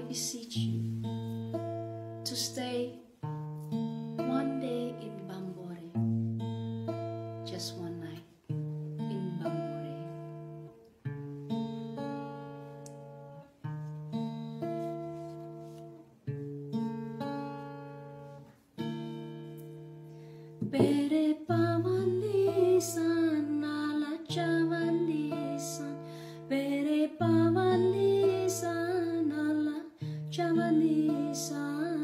beseech you to stay one day in Bambore, just one night in Bambore. Bere pavandisan ala chavandisan, bere pavandisan ala chavandisan,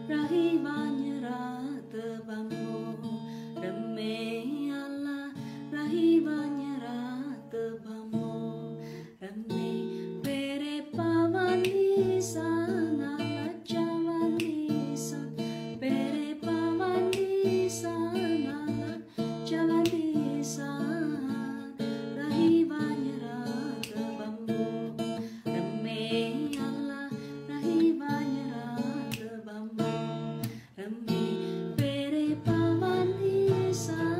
rahivanya rata bambo rame ala rahivanya rata bambo rame, bere pavandisan ala chavandisan, bere pavandisan ala chavandisan, rahivanya rata bambo rame ala rahivanya rata bambo rame, bere pavandisan.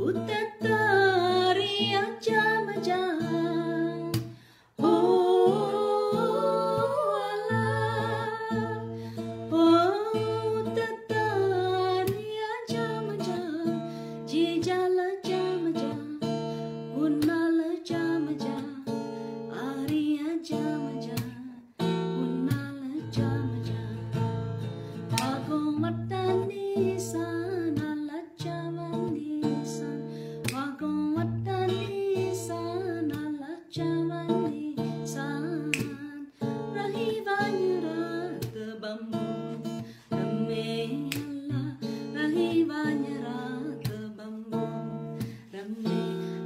Utatari ajam-ajam, oh Allah, oh utatari ajam-ajam, jijala ajam-ajam, unnala ajam-ajam, ari ajam-ajam, unnala ajam-ajam, bagong matanisan ala chavandisan, bagong matanisan ala chavandisan, rahivanya rata bambo rame ala rahivanya rata bambo rame,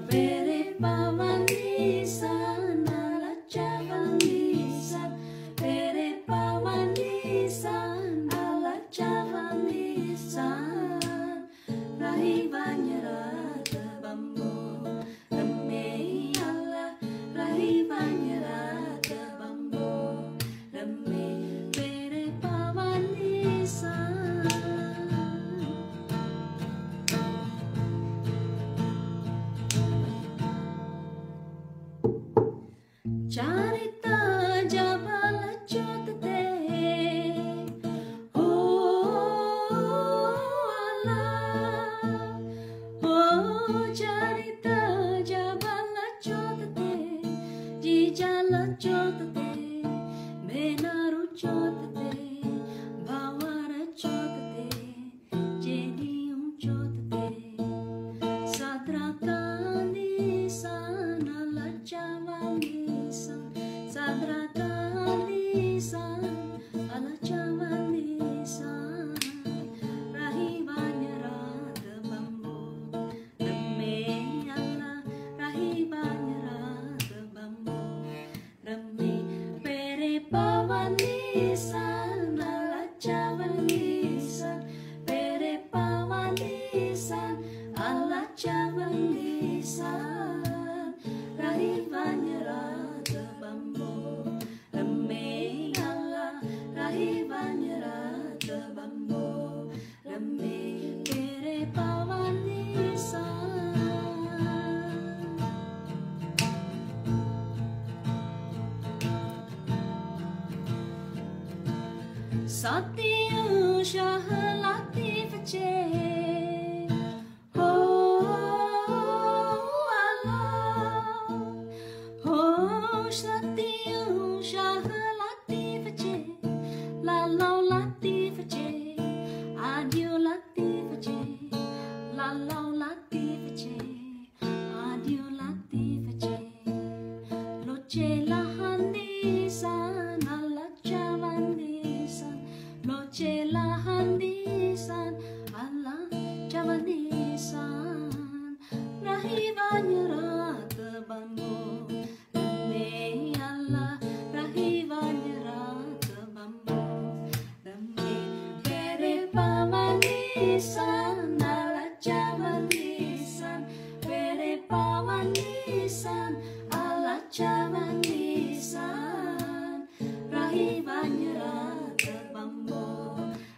bere pavandisan ala chavandisan, bere pavandisan ala chavandisan, rahivanya rata bambo rame ala rahivanya rata bambo rame, bere pavandisan. Carita jabala chotate, oh Allah, oh carita jabala chotate, jijala chotate, benaru chotate, bawara chotate, jedium chotate, sadrakanisan ala chavandisan, sadrakanisan ala chavandisan, rahivanya rata bambo rame ala rahivanya rata bambo rame, bere pavandisan ala chavandisan, bere pavandisan ala chavandisan, rahivanya rata bambo rame ala rahivanya rata bambo rame, bere pavandisan. Satya Shah Latif Che, oh Allah, oh Satya Shah Latif Che, Lalo Latif Che, Adio Latif Che, Lalo Latif Che, Adio Latif Che, Loche lahandisan ala chavandisan, Loche lahandisan ala chavandisan, rahivanya rata bambo rame ala rahivanya rata bambo rame, bere pavandisan ala chavandisan, bere pavandisan ala chavandisan, rahivanya rata bambo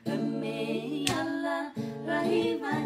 rame ala rahivanya